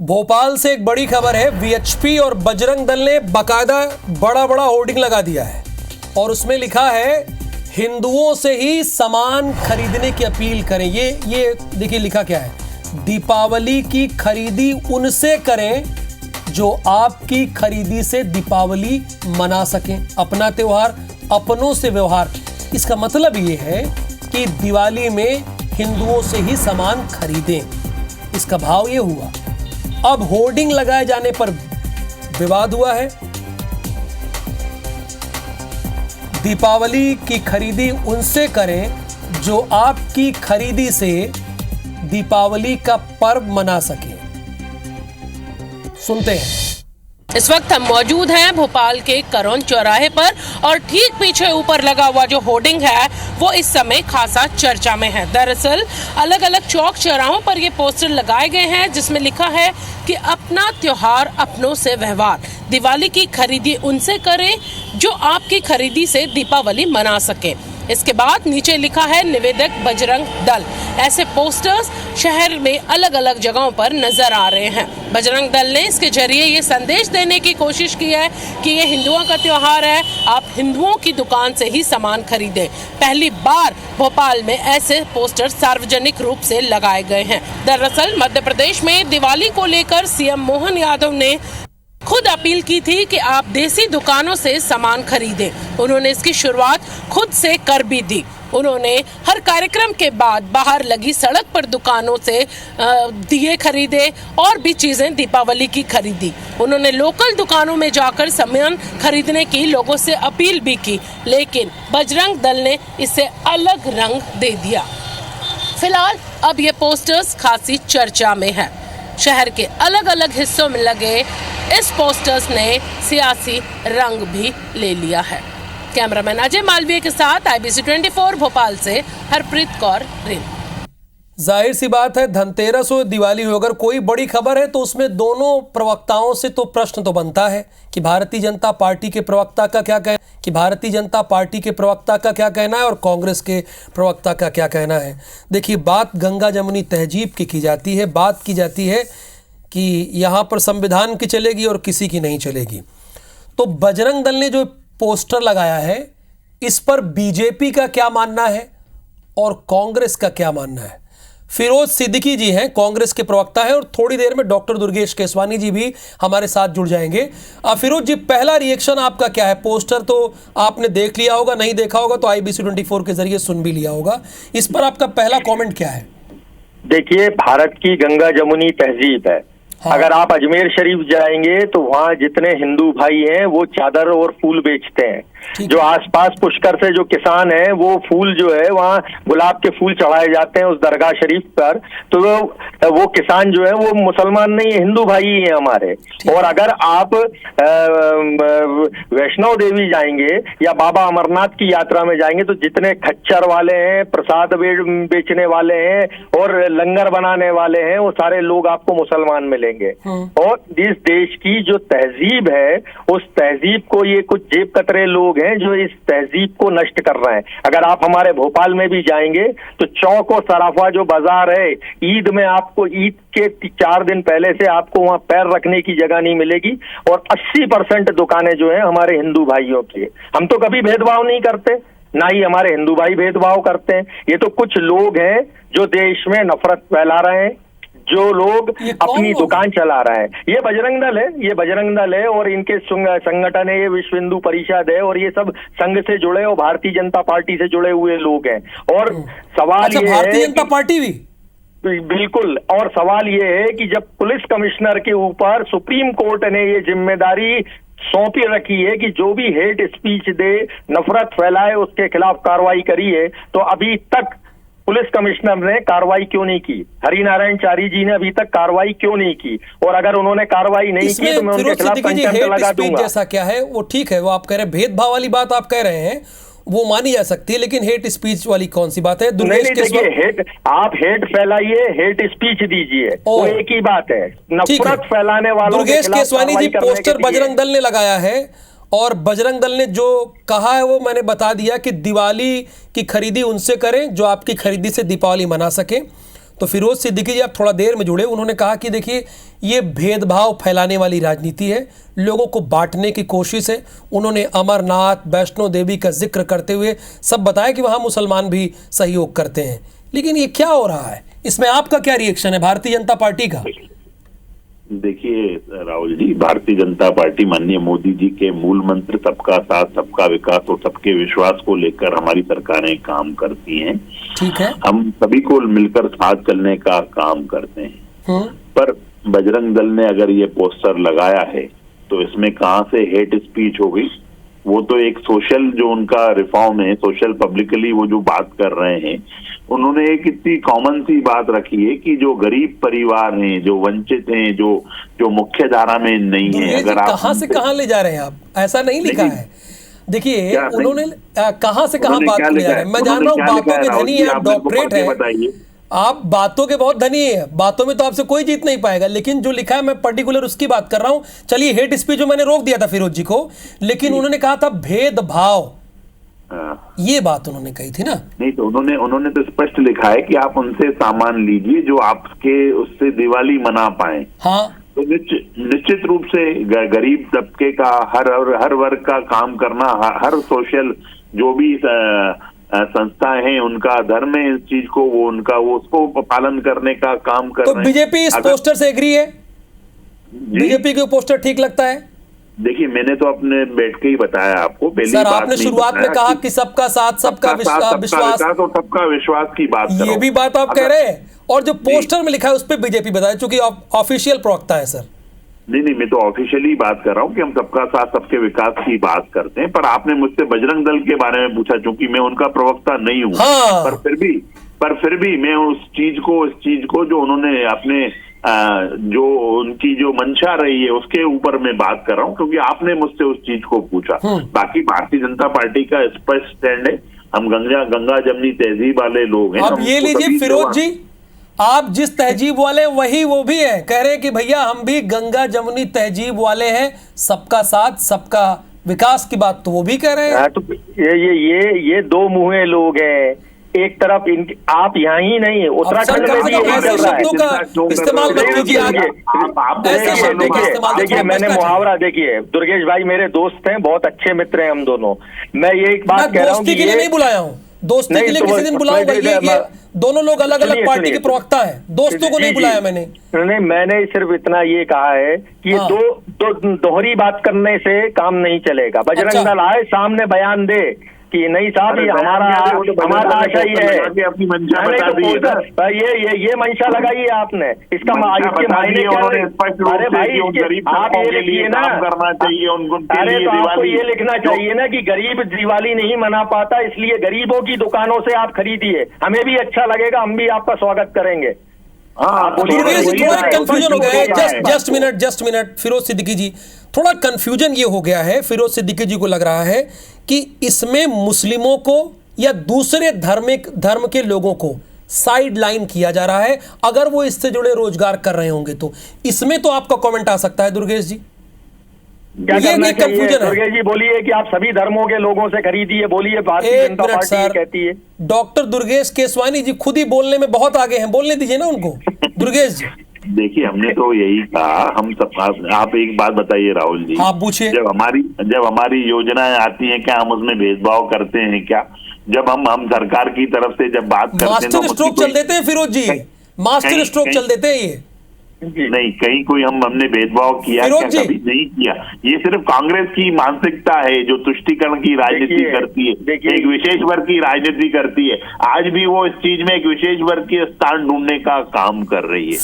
भोपाल से एक बड़ी खबर है। वीएचपी और बजरंग दल ने बाकायदा बड़ा बड़ा होर्डिंग लगा दिया है और उसमें लिखा है हिंदुओं से ही सामान खरीदने की अपील करें। ये देखिए लिखा क्या है, दीपावली की खरीदी उनसे करें जो आपकी खरीदी से दीपावली मना सकें, अपना त्योहार अपनों से व्यवहार। इसका मतलब ये है कि दिवाली में हिंदुओं से ही सामान खरीदें। इसका भाव ये हुआ। अब होर्डिंग लगाए जाने पर विवाद हुआ है। दीपावली की खरीदी उनसे करें जो आपकी खरीदी से दीपावली का पर्व मना सके। सुनते हैं। इस वक्त हम मौजूद हैं भोपाल के करौन चौराहे पर और ठीक पीछे ऊपर लगा हुआ जो होर्डिंग है वो इस समय खासा चर्चा में है। दरअसल अलग अलग चौक चौराहों पर ये पोस्टर लगाए गए हैं जिसमें लिखा है कि अपना त्योहार अपनों से व्यवहार, दिवाली की खरीदी उनसे करें जो आपकी खरीदी से दीपावली मना सके। इसके बाद नीचे लिखा है निवेदक बजरंग दल। ऐसे पोस्टर्स शहर में अलग अलग जगहों पर नजर आ रहे हैं। बजरंग दल ने इसके जरिए ये संदेश देने की कोशिश की है कि ये हिंदुओं का त्योहार है, आप हिंदुओं की दुकान से ही सामान खरीदें। पहली बार भोपाल में ऐसे पोस्टर सार्वजनिक रूप से लगाए गए हैं। दरअसल मध्य प्रदेश में दिवाली को लेकर सीएम मोहन यादव ने खुद अपील की थी कि आप देसी दुकानों से सामान खरीदें। उन्होंने इसकी शुरुआत खुद से कर भी दी। उन्होंने हर कार्यक्रम के बाद बाहर लगी सड़क पर दुकानों से दिए खरीदे और भी चीजें दीपावली की खरीदी। उन्होंने लोकल दुकानों में जाकर सामान खरीदने की लोगों से अपील भी की, लेकिन बजरंग दल ने इसे अलग रंग दे दिया। फिलहाल अब ये पोस्टर्स खासी चर्चा में है। शहर के अलग अलग हिस्सों में लगे इस पोस्टर्स ने सियासी रंग भी ले लिया है। कैमरामैन अजय मालवीय के साथ IBC 24 भोपाल से हरप्रीत कौर रिन। जाहिर सी बात है, धनतेरस हो दिवाली हो, अगर कोई बड़ी खबर है तो उसमें दोनों प्रवक्ताओं से तो प्रश्न तो बनता है कि भारतीय जनता पार्टी के प्रवक्ता का क्या कहना है और कांग्रेस के प्रवक्ता का क्या कहना है। देखिए, बात गंगा जमुनी तहजीब की जाती है। बात की जाती है कि यहाँ पर संविधान की चलेगी और किसी की नहीं चलेगी। तो बजरंग दल ने जो पोस्टर लगाया है इस पर बीजेपी का क्या मानना है और कांग्रेस का क्या मानना है। फिरोज सिद्दीकी जी हैं, कांग्रेस के प्रवक्ता हैं, और थोड़ी देर में डॉक्टर दुर्गेश केसवानी जी भी हमारे साथ जुड़ जाएंगे। फिरोज जी, पहला रिएक्शन आपका क्या है? पोस्टर तो आपने देख लिया होगा, नहीं देखा होगा तो IBC 24 के जरिए सुन भी लिया होगा। इस पर आपका पहला कॉमेंट क्या है? देखिए, भारत की गंगा जमुनी तहजीब है। हाँ। अगर आप अजमेर शरीफ जाएंगे तो वहाँ जितने हिंदू भाई हैं वो चादर और फूल बेचते हैं। जो आसपास पुष्कर से जो किसान हैं वो फूल जो है वहाँ गुलाब के फूल चढ़ाए जाते हैं उस दरगाह शरीफ पर। तो वो किसान जो है वो मुसलमान नहीं, हिंदू भाई ही हैं हमारे। और अगर आप वैष्णो देवी जाएंगे या बाबा अमरनाथ की यात्रा में जाएंगे तो जितने खच्चर वाले हैं, प्रसाद बेचने वाले हैं और लंगर बनाने वाले हैं, वो सारे लोग आपको मुसलमान मिलेंगे। और इस देश की जो तहजीब है उस तहजीब को ये कुछ जेब कतरे लोग हैं जो इस तहजीब को नष्ट कर रहे हैं। अगर आप हमारे भोपाल में भी जाएंगे तो चौक और सराफा जो बाजार है, ईद में आपको ईद के 4 दिन पहले से आपको वहां पैर रखने की जगह नहीं मिलेगी। और 80% दुकानें जो है हमारे हिंदू भाइयों की। हम तो कभी भेदभाव नहीं करते, ना ही हमारे हिंदू भाई भेदभाव करते हैं। ये तो कुछ लोग हैं जो देश में नफरत फैला रहे हैं, जो लोग अपनी दुकान चला रहे हैं। ये बजरंग दल है और इनके संगठन है, ये विश्व हिंदू परिषद है और ये सब संघ से जुड़े और भारतीय जनता पार्टी से जुड़े हुए लोग हैं। और सवाल ये है, भारतीय जनता पार्टी भी बिल्कुल। और सवाल ये है कि जब पुलिस कमिश्नर के ऊपर सुप्रीम कोर्ट ने ये जिम्मेदारी सौंपी रखी है कि जो भी हेट स्पीच दे, नफरत फैलाए, उसके खिलाफ कार्रवाई करी है, तो अभी तक पुलिस कमिश्नर ने कार्रवाई क्यों नहीं की? हरिनारायण चारी जी ने अभी तक कार्रवाई क्यों नहीं की? और अगर उन्होंने कार्रवाई नहीं की तो मैं उनके खिलाफ कंटेम्प्ट लगा दूंगा। जैसा क्या है वो ठीक है, वो आप कह रहे हैं भेदभाव वाली बात आप कह रहे हैं, वो मानी जा सकती है, लेकिन हेट स्पीच वाली कौन सी बात है? आप हेट फैलाइए, हेट स्पीच दीजिए, वो एक ही बात है। नफरत फैलाने वालों दुर्गेश केसवानी जी, पोस्टर बजरंग दल ने लगाया है और बजरंग दल ने जो कहा है वो मैंने बता दिया कि दिवाली की खरीदी उनसे करें जो आपकी खरीदी से दीपावली मना सके। तो फिरोज सिद्दीकी जी आप थोड़ा देर में जुड़े, उन्होंने कहा कि देखिए ये भेदभाव फैलाने वाली राजनीति है, लोगों को बांटने की कोशिश है। उन्होंने अमरनाथ, वैष्णो देवी का जिक्र करते हुए सब बताया कि वहाँ मुसलमान भी सहयोग करते हैं। लेकिन ये क्या हो रहा है, इसमें आपका क्या रिएक्शन है भारतीय जनता पार्टी का? देखिए राहुल जी, भारतीय जनता पार्टी माननीय मोदी जी के मूल मंत्र सबका साथ, सबका विकास और सबके विश्वास को लेकर हमारी सरकारें काम करती हैं। ठीक है, हम सभी को मिलकर साथ चलने का काम करते हैं। पर बजरंग दल ने अगर ये पोस्टर लगाया है तो इसमें कहां से हेट स्पीच हो गई? वो तो एक सोशल जो उनका रिफॉर्म है, सोशल पब्लिकली वो जो बात कर रहे हैं, उन्होंने एक इतनी कॉमन सी बात रखी है कि जो गरीब परिवार हैं, जो वंचित हैं, जो मुख्य धारा में नहीं है, अगर आप कहां से कहां ले जा रहे हैं आप, ऐसा नहीं लिखा है। देखिए उन्होंने कहां से कहां बात ले जा रहे हैं। मैं जान रहा हूं बातों के धनी है, आप डॉक्टरेट है, आप बातों के बहुत धनी है, बातों में तो आपसे कोई जीत नहीं पाएगा। लेकिन जो लिखा है मैं पर्टिकुलर उसकी बात कर रहा हूं। चलिए हेट स्पीच जो मैंने रोक दिया था फिरोज जी को, लेकिन उन्होंने कहा था भेदभाव, ये बात उन्होंने कही थी ना। नहीं तो उन्होंने तो स्पष्ट लिखा है कि आप उनसे सामान लीजिए जो आपके उससे दिवाली मना पाए। हाँ, तो निश्चित रूप से गरीब तबके का हर वर्ग का काम करना, हर सोशल जो भी संस्थाएं हैं उनका धर्म है इस चीज को, वो उसको पालन करने का काम कर रहे हैं। तो बीजेपी इस पोस्टर से एग्री है? बीजेपी के पोस्टर ठीक लगता है? देखिए मैंने तो अपने बैठ के ही बताया आपको। पहली सर बात आपने शुरुआत में कहा कि सबका साथ, सबका विश्वास और सबका विश्वास की बात, ये भी बात आप कह रहे हैं, और जो पोस्टर में लिखा है उस पर बीजेपी बताया, चूंकि ऑफिशियल प्रवक्ता है सर। नहीं, मैं तो ऑफिशियली बात कर रहा हूँ कि हम सबका साथ, सबके विकास की बात करते हैं। पर आपने मुझसे बजरंग दल के बारे में पूछा, चूंकि मैं उनका प्रवक्ता नहीं हूँ। हाँ। पर फिर भी मैं इस चीज को जो उन्होंने अपने जो उनकी जो मंशा रही है उसके ऊपर मैं बात कर रहा हूँ, क्योंकि आपने मुझसे उस चीज को पूछा। बाकी भारतीय जनता पार्टी का स्पष्ट स्टैंड है, हम गंगा जमनी तहजीब वाले लोग हैं। अब ये लीजिए फिरोज जी, आप जिस तहजीब वाले वही वो भी है, कह रहे हैं कि भैया हम भी गंगा जमुनी तहजीब वाले हैं, सबका साथ, सबका विकास की बात तो वो भी कह रहे हैं। तो ये दो मुंहे लोग हैं। एक तरफ आप यहाँ ही नहीं, उत्तराखंड में भी यही चल रहा है। इस्तेमाल देखिए मैंने मुहावरा, देखिए दुर्गेश भाई मेरे दोस्त हैं, बहुत अच्छे मित्र हैं हम दोनों। मैं ये एक बात कह रहा हूँ कि ये नहीं बुलाया हूँ, दोस्ती के लिए किसी दिन बुलाऊंगा। ये दोनों लोग अलग अलग पार्टी के प्रवक्ता हैं, दोस्तों को नहीं बुलाया मैंने। नहीं, मैंने सिर्फ इतना ये कहा है कि दोहरी बात करने से काम नहीं चलेगा। बजरंग दल आए सामने बयान दे कि नहीं साहब ये हमारा आशा ही है, अपनी मंशा बता दी है। ये मंशा लगाई है आपने, इसका इसके मायने क्या है? अरे भाई आप ये लिखिए ना, करना चाहिए उनको। अरे तो आपको ये लिखना चाहिए ना कि गरीब दिवाली नहीं मना पाता, इसलिए गरीबों की दुकानों से आप खरीदिए, हमें भी अच्छा लगेगा, हम भी आपका स्वागत करेंगे। कंफ्यूजन हो गया है। जस्ट मिनट फिरोज सिद्दीकी जी, थोड़ा कंफ्यूजन ये हो गया है, फिरोज सिद्दीकी जी को लग रहा है कि इसमें मुस्लिमों को या दूसरे धर्म के लोगों को साइड लाइन किया जा रहा है, अगर वो इससे जुड़े रोजगार कर रहे होंगे तो। इसमें तो आपका कमेंट आ सकता है दुर्गेश जी। क्या करना चाहिए दुर्गेश जी? बोलिए कि आप सभी धर्मों के लोगों से खरीदिए, बोलिए भारतीय जनता पार्टी कहती है। डॉक्टर दुर्गेश केसवानी जी खुद ही बोलने में बहुत आगे हैं, बोलने दीजिए ना उनको। दुर्गेश जी देखिए हमने तो यही कहा, हम सब आप एक बात बताइए राहुल जी, आप पूछिए। जब हमारी योजनाएं आती हैं क्या हम उसमें भेदभाव करते हैं क्या? जब हम सरकार की तरफ से जब बात करते हैं मास्टर स्ट्रोक चल देते हैं फिरोज जी, मास्टर स्ट्रोक चल देते हैं ये नहीं, कहीं कोई हमने भेदभाव किया क्या? कभी नहीं किया। ये सिर्फ कांग्रेस की मानसिकता है जो तुष्टीकरण की राजनीति करती है, एक विशेष वर्ग की राजनीति करती है। आज भी वो इस चीज में एक विशेष वर्ग के स्थान ढूंढने का काम कर रही है।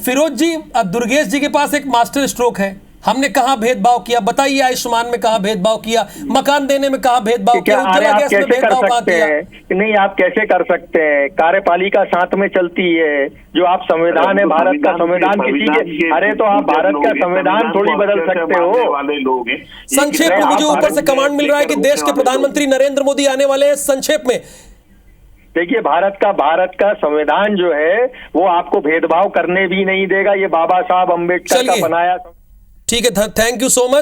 फिरोज जी दुर्गेश जी के पास एक मास्टर स्ट्रोक है। हमने कहाँ भेदभाव किया बताइए? आयुष्मान में कहाँ भेदभाव किया? मकान देने में कहाँ भेदभाव किया? उज्ज्वला गैस में भेदभाव कहाँ किया? नहीं, आप कैसे कर सकते हैं? कार्यपालिका साथ में चलती है, जो आप संविधान है भारत का, संविधान किसी के, अरे तो आप भारत का संविधान थोड़ी बदल सकते हो वाले लोग हैं। संक्षेप में मुझे ऊपर से कमांड मिल रहा है कि देश के प्रधानमंत्री नरेंद्र मोदी आने वाले हैं। संक्षेप में देखिए, भारत का संविधान जो है वो आपको भेदभाव करने भी नहीं देगा। ये बाबा साहब अम्बेडकर का बनाया। ठीक है, थैंक यू सो मच।